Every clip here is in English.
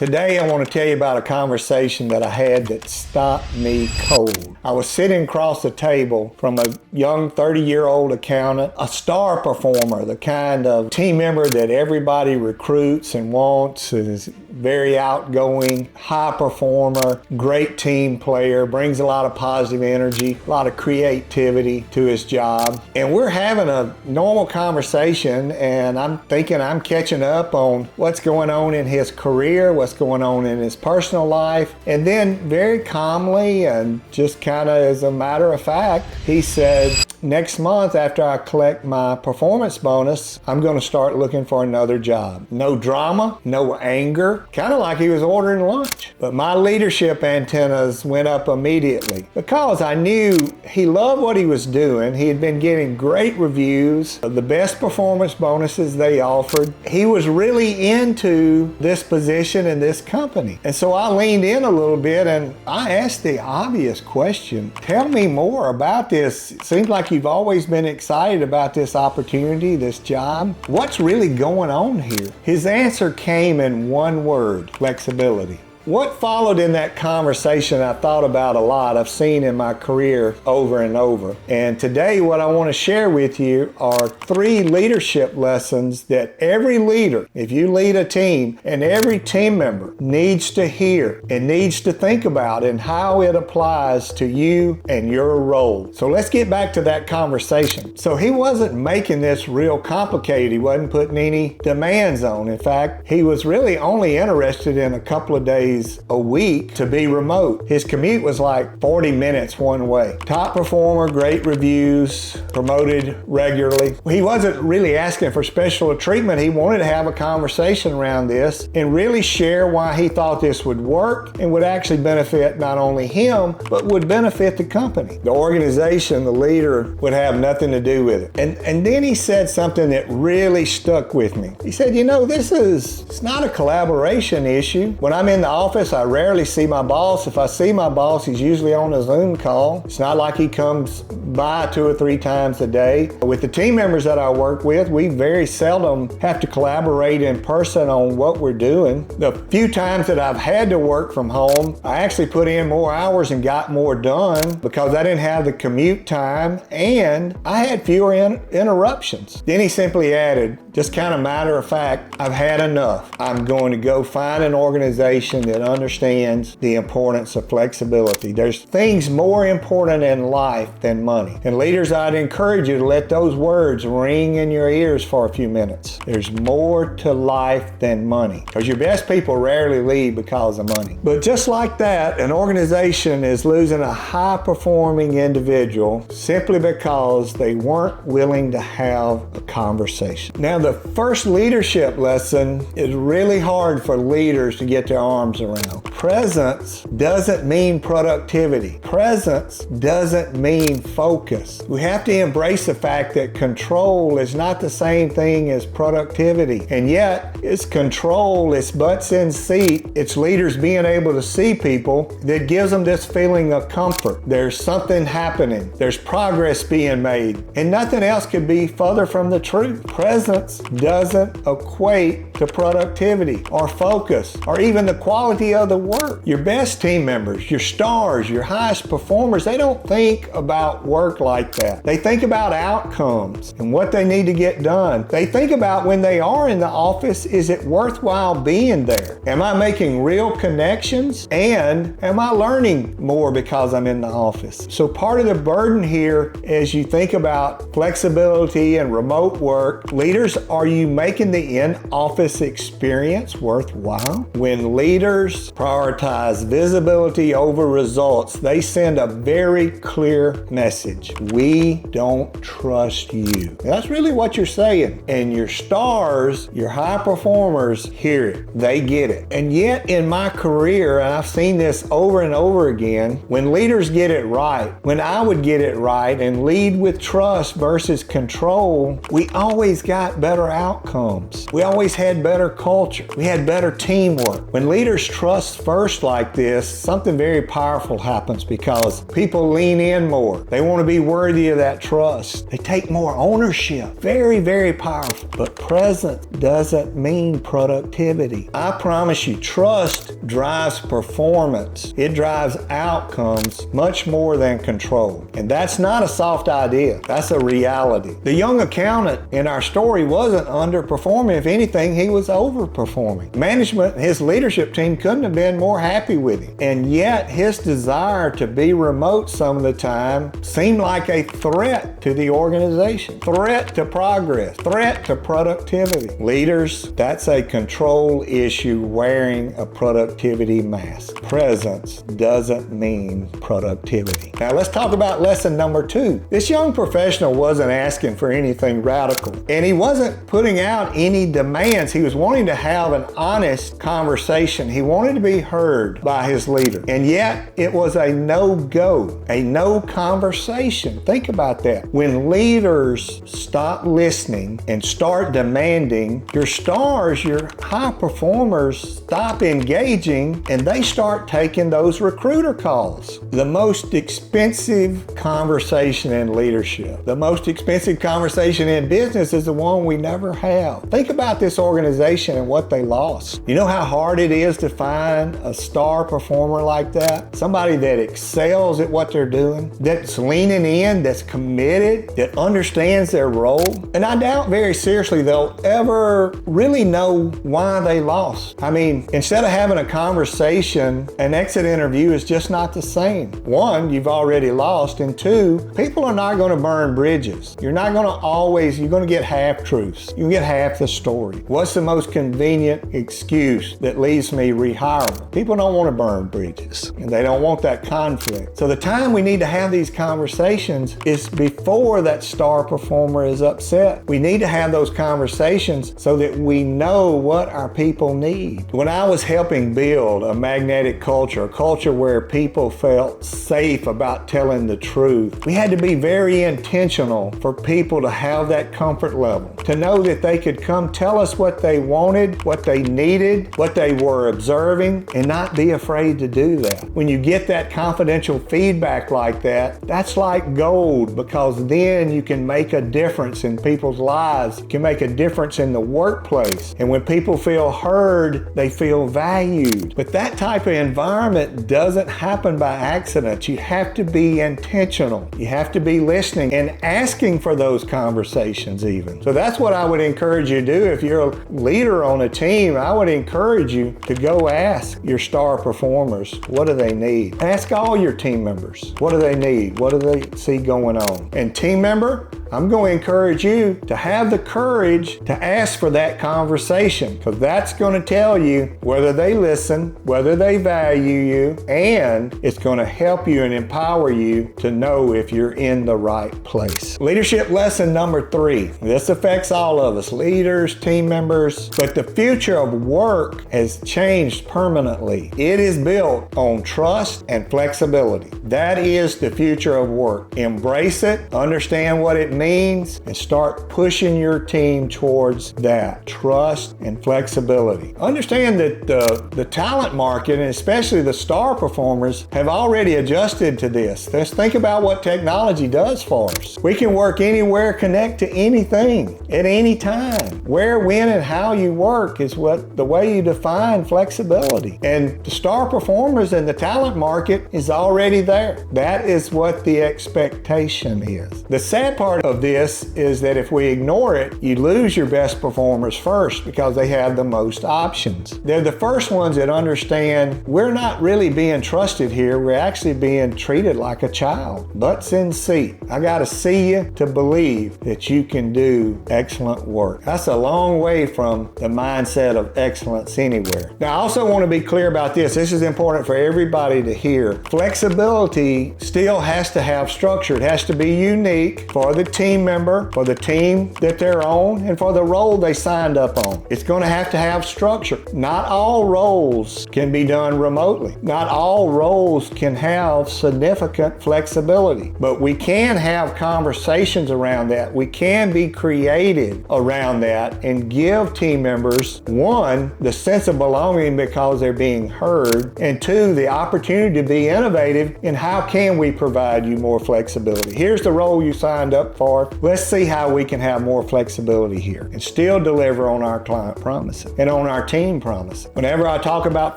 Today I want to tell you about a conversation that I had that stopped me cold. I was sitting across the table from a young 30-year-old accountant, a star performer, the kind of team member that everybody recruits and wants, is very outgoing, high performer, great team player, brings a lot of positive energy, a lot of creativity to his job. And we're having a normal conversation, and I'm thinking I'm catching up on what's going on in his career, what's going on in his personal life. And then very calmly and just kind of as a matter of fact, he said, next month after I collect my performance bonus, I'm going to start looking for another job. No drama, no anger, kind of like he was ordering lunch. But my leadership antennas went up immediately because I knew he loved what he was doing. He had been getting great reviews, the best performance bonuses they offered. He was really into this position in this company. And so I leaned in a little bit and I asked the obvious question, tell me more about this. It seems like you've always been excited about this opportunity, this job. What's really going on here? His answer came in one word: flexibility. What followed in that conversation I thought about a lot. I've seen in my career over and over. And today what I want to share with you are 3 leadership lessons that every leader, if you lead a team, and every team member needs to hear and needs to think about, and how it applies to you and your role. So let's get back to that conversation. So he wasn't making this real complicated. He wasn't putting any demands on. In fact, he was really only interested in a couple of days a week to be remote. His commute was like 40 minutes one way. Top performer, great reviews, promoted regularly. He wasn't really asking for special treatment. He wanted to have a conversation around this and really share why he thought this would work and would actually benefit not only him, but would benefit the company. The organization, the leader, would have nothing to do with it. And then he said something that really stuck with me. He said, you know, it's not a collaboration issue. When I'm in the office, I rarely see my boss. If I see my boss, he's usually on a Zoom call. It's not like he comes by 2 or 3 times a day. With the team members that I work with, we very seldom have to collaborate in person on what we're doing. The few times that I've had to work from home, I actually put in more hours and got more done because I didn't have the commute time and I had fewer interruptions. Then he simply added, just kind of matter of fact, I've had enough. I'm going to go find an organization that understands the importance of flexibility. There's things more important in life than money. And leaders, I'd encourage you to let those words ring in your ears for a few minutes. There's more to life than money, because your best people rarely leave because of money. But just like that, an organization is losing a high-performing individual simply because they weren't willing to have a conversation. Now, the first leadership lesson is really hard for leaders to get their arms around. Presence doesn't mean productivity. Presence doesn't mean focus. We have to embrace the fact that control is not the same thing as productivity. And yet, it's control, it's butts in seat, it's leaders being able to see people that gives them this feeling of comfort. There's something happening. There's progress being made. And nothing else could be further from the truth. Presence doesn't equate to productivity or focus or even the quality of the work. Your best team members, your stars, your highest performers, they don't think about work like that. They think about outcomes and what they need to get done. They think about when they are in the office, is it worthwhile being there? Am I making real connections? And am I learning more because I'm in the office? So part of the burden here as you think about flexibility and remote work, leaders, are you making the in-office experience worthwhile? When leaders prioritize visibility over results, they send a very clear message. We don't trust you. That's really what you're saying. And your stars, your high performers hear it. They get it. And yet in my career, and I've seen this over and over again, when leaders get it right, when I would get it right and lead with trust versus control, we always got better better outcomes. We always had better culture. We had better teamwork. When leaders trust first like this, something very powerful happens because people lean in more. They want to be worthy of that trust. They take more ownership. Very, very powerful. But presence doesn't mean productivity. I promise you, trust drives performance. It drives outcomes much more than control. And that's not a soft idea. That's a reality. The young accountant in our story wasn't underperforming. If anything, he was overperforming. Management and his leadership team couldn't have been more happy with him. And yet his desire to be remote some of the time seemed like a threat to the organization, threat to progress, threat to productivity. Leaders, that's a control issue wearing a productivity mask. Presence doesn't mean productivity. Now let's talk about lesson number 2. This young professional wasn't asking for anything radical, and he wasn't putting out any demands. He was wanting to have an honest conversation. He wanted to be heard by his leader, and yet it was a no-go, a no conversation. Think about that. When leaders stop listening and start demanding, your stars, your high performers stop engaging, and they start taking those recruiter calls. The most expensive conversation in leadership, the most expensive conversation in business is the one we never have. Think about this organization and what they lost. You know how hard it is to find a star performer like that? Somebody that excels at what they're doing, that's leaning in, that's committed, that understands their role. And I doubt very seriously they'll ever really know why they lost. I mean, instead of having a conversation, an exit interview is just not the same. One, you've already lost, and two, people are not going to burn bridges. You're not going to you're going to get half-truths. You get half the story. What's the most convenient excuse that leaves me rehireable? People don't want to burn bridges, and they don't want that conflict. So the time we need to have these conversations is before that star performer is upset. We need to have those conversations so that we know what our people need. When I was helping build a magnetic culture, a culture where people felt safe about telling the truth, we had to be very intentional for people to have that comfort level, to know that they could come tell us what they wanted, what they needed, what they were observing, and not be afraid to do that. When you get that confidential feedback like that, that's like gold, because then you can make a difference in people's lives. You can make a difference in the workplace. And when people feel heard, they feel valued. But that type of environment doesn't happen by accident. You have to be intentional. You have to be listening and asking for those conversations even. So that's what I would encourage you to do. If you're a leader on a team, I would encourage you to go ask your star performers, what do they need? Ask all your team members, what do they need? What do they see going on? And team member, I'm going to encourage you to have the courage to ask for that conversation, because that's going to tell you whether they listen, whether they value you, and it's going to help you and empower you to know if you're in the right place. Leadership lesson number 3. This affects all of us, leaders, team members, but the future of work has changed permanently. It is built on trust and flexibility. That is the future of work. Embrace it, understand what it means, and start pushing your team towards that trust and flexibility. Understand that the talent market, and especially the star performers, have already adjusted to this. Let's think about what technology does for us. We can work anywhere, connect to anything at any time. Where, when, and how you work is the way you define flexibility. And the star performers in the talent market is already there. That is what the expectation is. The sad part of this is that if we ignore it, you lose your best performers first because they have the most options. They're the first ones that understand we're not really being trusted here. We're actually being treated like a child. Butts in seat. I got to see you to believe that you can do excellent work. That's a long way from the mindset of excellence anywhere. Now, I also want to be clear about this. This is important for everybody to hear. Flexibility flexibility still has to have structure. It has to be unique for the team member, for the team that they're on, and for the role they signed up on. It's going to have structure. Not all roles can be done remotely. Not all roles can have significant flexibility, but we can have conversations around that. We can be creative around that and give team members, one, the sense of belonging because they're being heard, and two, the opportunity to be innovative in how can we provide you more flexibility. Here's the role you signed up for. Let's see how we can have more flexibility here and still deliver on our client promises and on our team promises. Whenever I talk about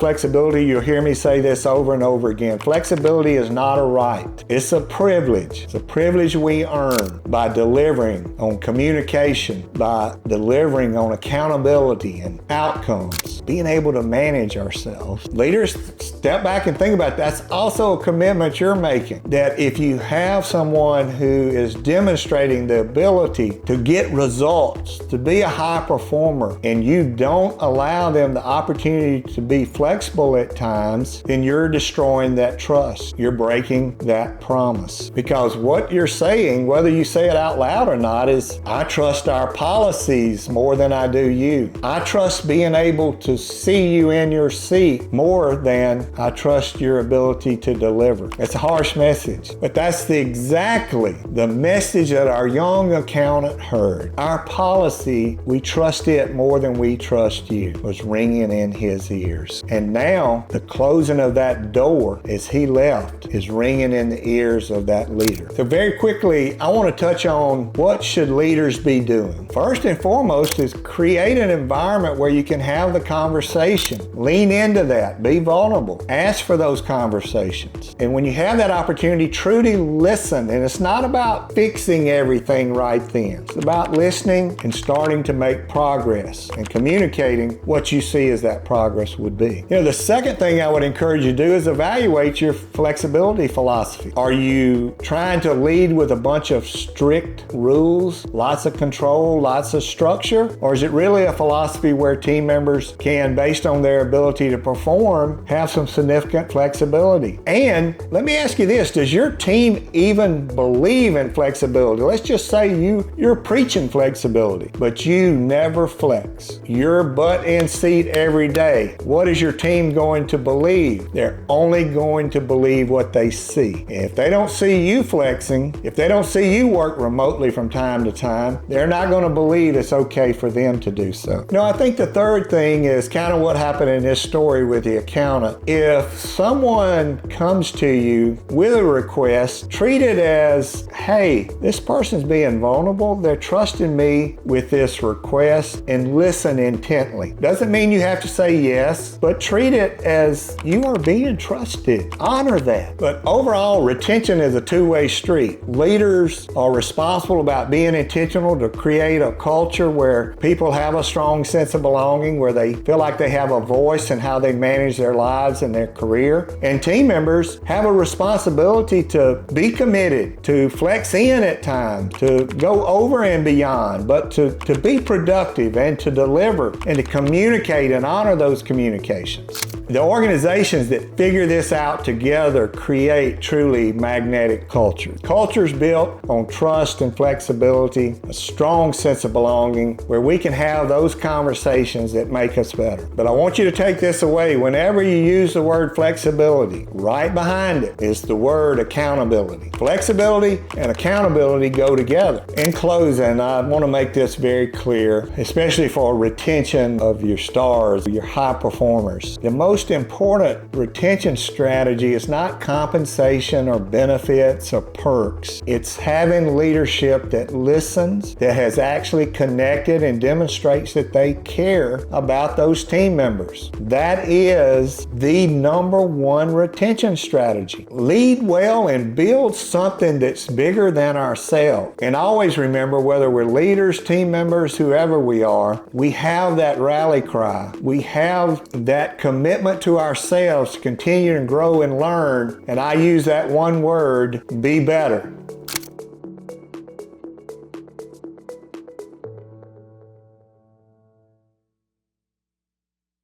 flexibility, you'll hear me say this over and over again. Flexibility is not a right. It's a privilege. It's a privilege we earn by delivering on communication, by delivering on accountability and outcomes, being able to manage ourselves. Leaders, step back and think about it. That's also a commitment you're making, that if you have someone who is demonstrating the ability to get results, to be a high performer, and you don't allow them the opportunity to be flexible at times, then you're destroying that trust. You're breaking that promise. Because what you're saying, whether you say it out loud or not, is I trust our policies more than I do you. I trust being able to see you in your seat more than I trust your ability to deliver. It's a harsh message, but that's exactly the message that our young accountant heard. Our policy, we trust it more than we trust you, was ringing in his ears. And now the closing of that door as he left is ringing in the ears of that leader. So very quickly, I want to touch on what should leaders be doing. First and foremost is create an environment where you can have the conversation. Lean into that. Be vulnerable. Ask for those conversations. And when you have that opportunity, truly listen. And it's not about fixing everything right then. It's about listening and starting to make progress and communicating what you see as that progress would be. The second thing I would encourage you to do is evaluate your flexibility philosophy. Are you trying to lead with a bunch of strict rules, lots of control, lots of structure? Or is it really a philosophy where team members can, based on their ability to perform, have some significant flexibility? And let me ask you this, does your team even believe in flexibility? Let's just say you're preaching flexibility, but you never flex. You're butt in seat every day. What is your team going to believe? They're only going to believe what they see. And if they don't see you flexing, if they don't see you work remotely from time to time, they're not going to believe it's okay for them to do so. I think the third thing is kind of what happened in this story with the accountant. If someone comes to you with a request, treat it as, hey, this person's being vulnerable. They're trusting me with this request, and listen intently. Doesn't mean you have to say yes, but treat it as you are being trusted. Honor that. But overall, retention is a two-way street. Leaders are responsible about being intentional to create a culture where people have a strong sense of belonging, where they feel like they have a voice in how they manage their lives and their career. And team members have a responsibility to be committed, to flex in at times, to go over and beyond, but to be productive and to deliver and to communicate and honor those communications. The organizations that figure this out together create truly magnetic cultures. Cultures built on trust and flexibility, a strong sense of belonging, where we can have those conversations that make us better. But I want you to take this away. Whenever you use the word flexibility, right behind it is the word accountability. Flexibility and accountability go together. In closing, I want to make this very clear, especially for retention of your stars, your high performers. The most important retention strategy is not compensation or benefits or perks. It's having leadership that listens, that has actually connected and demonstrates that they care about those team members. That is the number one retention strategy. Lead well and build something that's bigger than ourselves. And always remember, whether we're leaders, team members, whoever we are, we have that rally cry. We have that commitment to ourselves to continue and grow and learn. And I use that one word, be better.